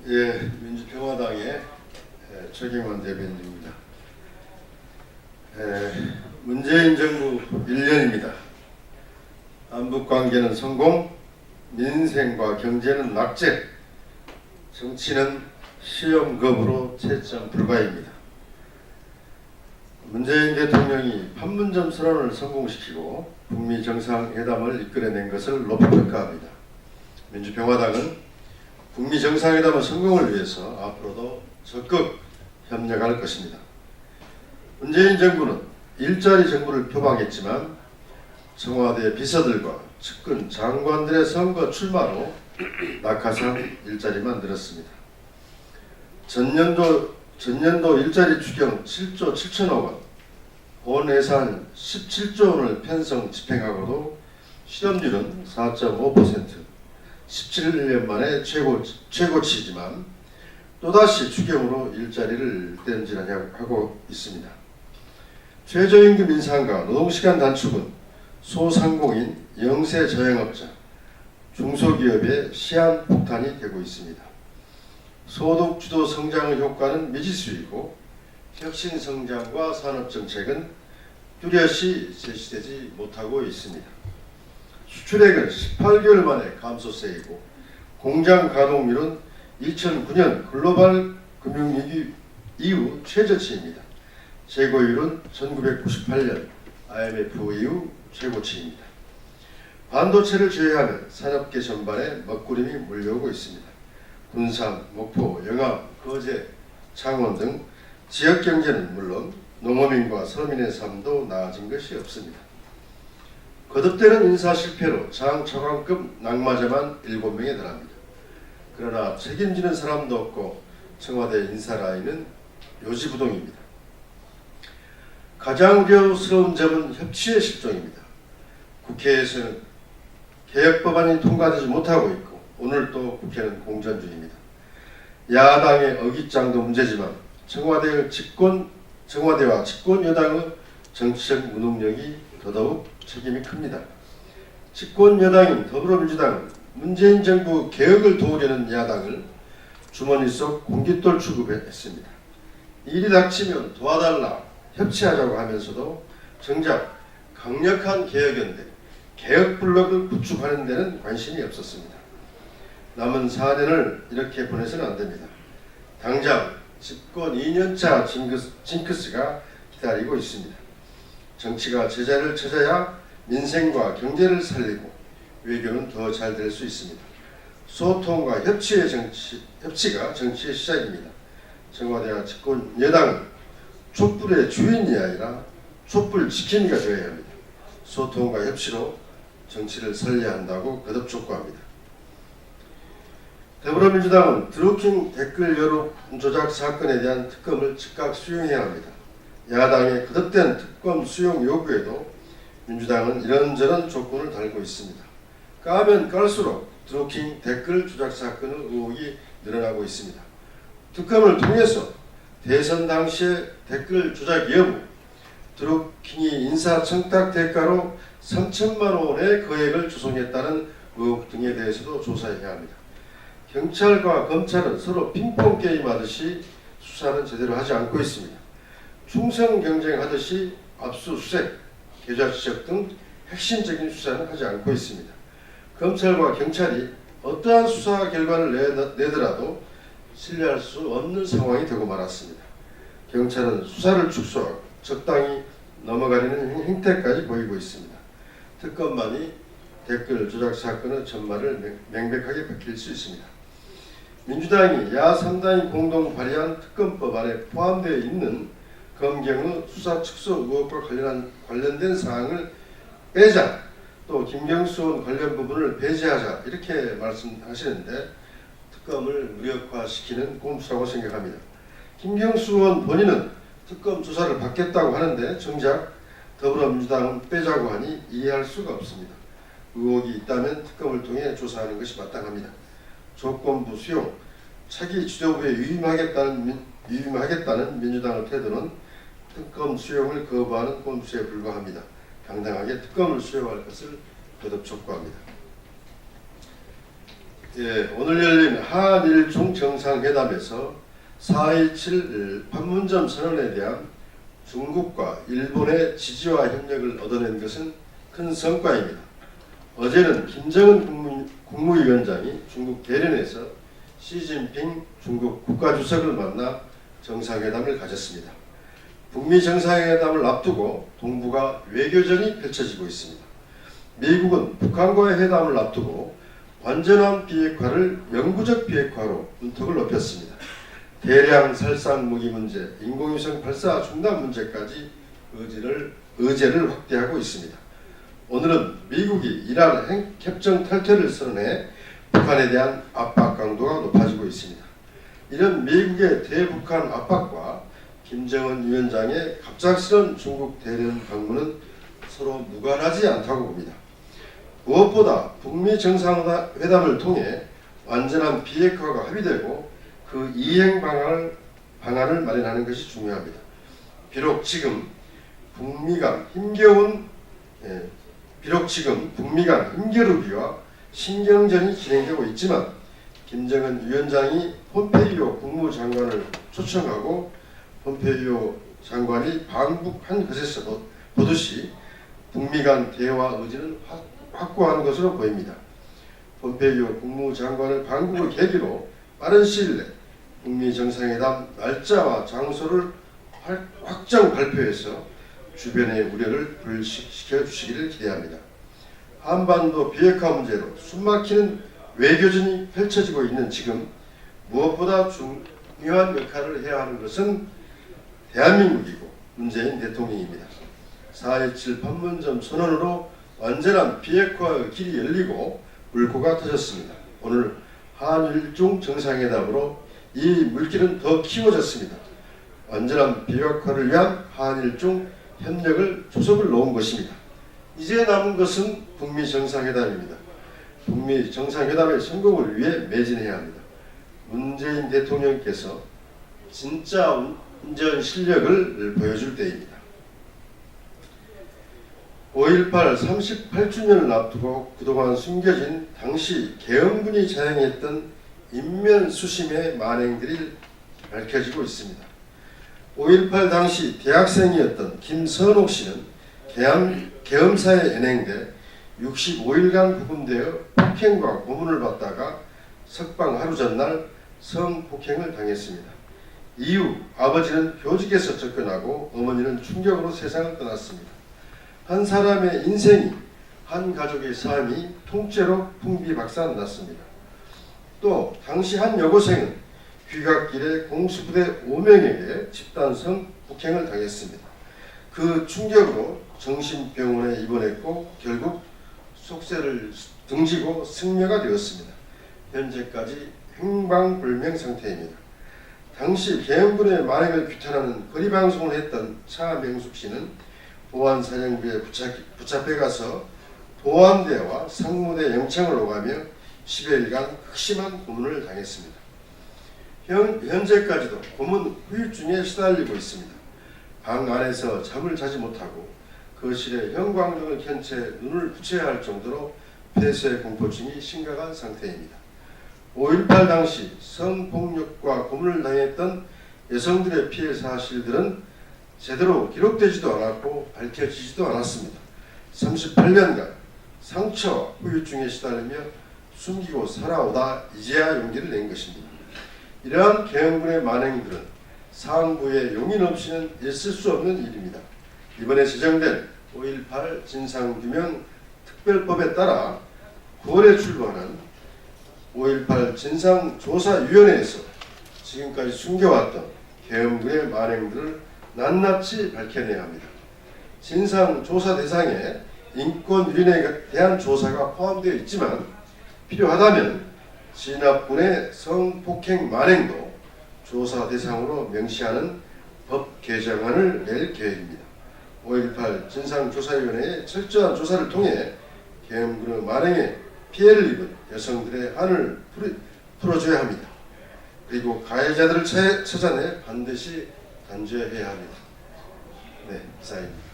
예, 민주평화당의 최경환 대변인입니다. 문재인 정부 1년입니다. 남북관계는 성공, 민생과 경제는 낙제, 정치는 시험겁으로 채점 불가입니다. 문재인 대통령이 판문점 선언을 성공시키고 북미 정상회담을 이끌어낸 것을 높이 평가합니다. 민주평화당은 북미 정상회담의 성공을 위해서 앞으로도 적극 협력할 것입니다. 문재인 정부는 일자리 정부를 표방했지만 청와대 비서들과 측근 장관들의 선거 출마로 낙하산 일자리만 늘었습니다. 전년도 일자리 추경 7조 7천억 원, 본 예산 17조 원을 편성 집행하고도 실업률은 4.5%, 17년 만에 최고치지만 또다시 추경으로 일자리를 땜질하고 있습니다. 최저임금 인상과 노동시간 단축은 소상공인, 영세 자영업자, 중소기업의 시한폭탄이 되고 있습니다. 소득주도 성장의 효과는 미지수이고 혁신성장과 산업정책은 뚜렷이 제시되지 못하고 있습니다. 수출액은 18개월 만에 감소세이고 공장 가동률은 2009년 글로벌 금융위기 이후 최저치입니다. 재고율은 1998년 IMF 이후 최고치입니다. 반도체를 제외하면 산업계 전반에 먹구름이 몰려오고 있습니다. 군산, 목포, 영암, 거제, 창원 등 지역경제는 물론 농어민과 서민의 삶도 나아진 것이 없습니다. 거듭되는 인사 실패로 장차관급 낙마자만 7명에 달합니다. 그러나 책임지는 사람도 없고 청와대 인사 라인은 요지부동입니다. 가장 우려스러운 점은 협치의 실종입니다. 국회에서는 개혁법안이 통과되지 못하고 있고 오늘 또 국회는 공전 중입니다. 야당의 어깃장도 문제지만 청와대와 집권 여당의 정치적 무능력이 더더욱 책임이 큽니다. 집권 여당인 더불어민주당은 문재인 정부 개혁을 도우려는 야당을 주머니 속 공깃돌 취급했습니다. 일이 닥치면 도와달라, 협치하자고 하면서도 정작 강력한 개혁연대, 개혁블록을 구축하는 데는 관심이 없었습니다. 남은 4년을 이렇게 보내서는 안 됩니다. 당장 집권 2년차 징크스가 기다리고 있습니다. 정치가 제자를 찾아야 민생과 경제를 살리고 외교는 더 잘 될 수 있습니다. 소통과 협치가 정치의 시작입니다. 청와대와 집권 여당은 촛불의 주인이 아니라 촛불 지킴이가 되어야 합니다. 소통과 협치로 정치를 살려야 한다고 거듭 촉구합니다. 더불어민주당은 드루킹 댓글 여론 조작 사건에 대한 특검을 즉각 수용해야 합니다. 야당의 거듭된 특검 수용 요구에도 민주당은 이런저런 조건을 달고 있습니다. 까면 깔수록 드루킹 댓글 조작 사건의 의혹이 늘어나고 있습니다. 특검을 통해서 대선 당시의 댓글 조작 여부, 드루킹이 인사청탁 대가로 3천만 원의 거액을 조성했다는 의혹 등에 대해서도 조사해야 합니다. 경찰과 검찰은 서로 핑퐁 게임하듯이 수사는 제대로 하지 않고 있습니다. 충성 경쟁하듯이 압수수색, 계좌지적 등 핵심적인 수사는 하지 않고 있습니다. 검찰과 경찰이 어떠한 수사 결과를 내더라도 신뢰할 수 없는 상황이 되고 말았습니다. 경찰은 수사를 축소하고 적당히 넘어가려는 행태까지 보이고 있습니다. 특검만이 댓글 조작 사건의 전말을 명백하게 밝힐 수 있습니다. 민주당이 야3당이 공동 발의한 특검법안에 포함되어 있는 검경의 수사 축소 의혹과 관련된 사항을 빼자, 또 김경수 의원 관련 부분을 배제하자 이렇게 말씀하시는데 특검을 무력화시키는 꼼수라고 생각합니다. 김경수 의원 본인은 특검 조사를 받겠다고 하는데 정작 더불어민주당은 빼자고 하니 이해할 수가 없습니다. 의혹이 있다면 특검을 통해 조사하는 것이 마땅합니다. 조건부 수용, 차기 지도부에 위임하겠다는 민주당의 태도는 특검 수용을 거부하는 꼼수에 불과합니다. 당당하게 특검을 수용할 것을 거듭 촉구합니다. 오늘 열린 한일중 정상회담에서 4.27 판문점 선언에 대한 중국과 일본의 지지와 협력을 얻어낸 것은 큰 성과입니다. 어제는 김정은 국무위원장이 중국 대련에서 시진핑 중국 국가주석을 만나 정상회담을 가졌습니다. 북미 정상회담을 앞두고 동북아 외교전이 펼쳐지고 있습니다. 미국은 북한과의 회담을 앞두고 완전한 비핵화를 영구적 비핵화로 문턱을 높였습니다. 대량 살상 무기 문제, 인공위성 발사 중단 문제까지 의제를 확대하고 있습니다. 오늘은 미국이 이란 협정 탈퇴를 선언해 북한에 대한 압박 강도가 높아지고 있습니다. 이런 미국의 대북한 압박과 김정은 위원장의 갑작스런 중국 대련 방문은 서로 무관하지 않다고 봅니다. 무엇보다 북미 정상회담을 통해 완전한 비핵화가 합의되고 그 이행 방안을 마련하는 것이 중요합니다. 비록 지금 북미 간 힘겨루기와 신경전이 진행되고 있지만 김정은 위원장이 폼페이오 국무장관을 초청하고 폼페이오 장관이 방북한 것에서 보듯이 북미 간 대화 의지는 확고한 것으로 보입니다. 폼페이오 국무장관의 방북을 계기로 빠른 시일 내 북미 정상회담 날짜와 장소를 확정 발표해서 주변의 우려를 불식시켜 주시기를 기대합니다. 한반도 비핵화 문제로 숨막히는 외교전이 펼쳐지고 있는 지금 무엇보다 중요한 역할을 해야 하는 것은 대한민국이고 문재인 대통령입니다. 4.27 판문점 선언으로 완전한 비핵화의 길이 열리고 물꼬가 터졌습니다. 오늘 한일중 정상회담으로 이 물길은 더 키워졌습니다. 완전한 비핵화를 위한 한일중 협력을 조석을 놓은 것입니다. 이제 남은 것은 북미 정상회담입니다. 북미 정상회담의 성공을 위해 매진해야 합니다. 문재인 대통령께서 진짜 운전 실력을 보여줄 때입니다. 5.18 38주년을 앞두고 그동안 숨겨진 당시 계엄군이 자행했던 인면수심의 만행들이 밝혀지고 있습니다. 5.18 당시 대학생이었던 김선옥 씨는 계엄사에 연행돼 65일간 구금되어 폭행과 고문을 받다가 석방 하루 전날 성폭행을 당했습니다. 이후 아버지는 교직에서 쫓겨나고 어머니는 충격으로 세상을 떠났습니다. 한 사람의 인생이, 한 가족의 삶이 통째로 풍비박산났습니다. 또 당시 한 여고생은 귀갓길에 공수부대 5명에게 집단 성폭행을 당했습니다. 그 충격으로 정신병원에 입원했고 결국 속세를 등지고 승려가 되었습니다. 현재까지 행방불명 상태입니다. 당시 계엄군의 만행을 규탄하는 거리방송을 했던 차명숙 씨는 보안사령부에 붙잡혀가서 보안대와 상무대 영창을 오가며 10여일간 극심한 고문을 당했습니다. 현재까지도 고문 후유증에 시달리고 있습니다. 방 안에서 잠을 자지 못하고 거실에 형광등을 켠 채 눈을 붙여야 할 정도로 폐쇄 공포증이 심각한 상태입니다. 5.18 당시 성폭력과 고문을 당했던 여성들의 피해 사실들은 제대로 기록되지도 않았고 밝혀지지도 않았습니다. 38년간 상처와 후유증에 시달리며 숨기고 살아오다 이제야 용기를 낸 것입니다. 이러한 계엄군의 만행들은 상부의 용인 없이는 있을 수 없는 일입니다. 이번에 제정된 5.18 진상규명 특별법에 따라 9월에 출범한 5.18 진상조사위원회에서 지금까지 숨겨왔던 계엄군의 만행들을 낱낱이 밝혀내야 합니다. 진상조사 대상에 인권유린에 대한 조사가 포함되어 있지만 필요하다면 진압군의 성폭행 만행도 조사 대상으로 명시하는 법 개정안을 낼 계획입니다. 5.18 진상조사위원회의 철저한 조사를 통해 계엄군의 만행에 피해를 입은 여성들의 한을 풀어줘야 합니다. 그리고 가해자들을 찾아내 반드시 단죄해야 합니다. 네, 이상입니다.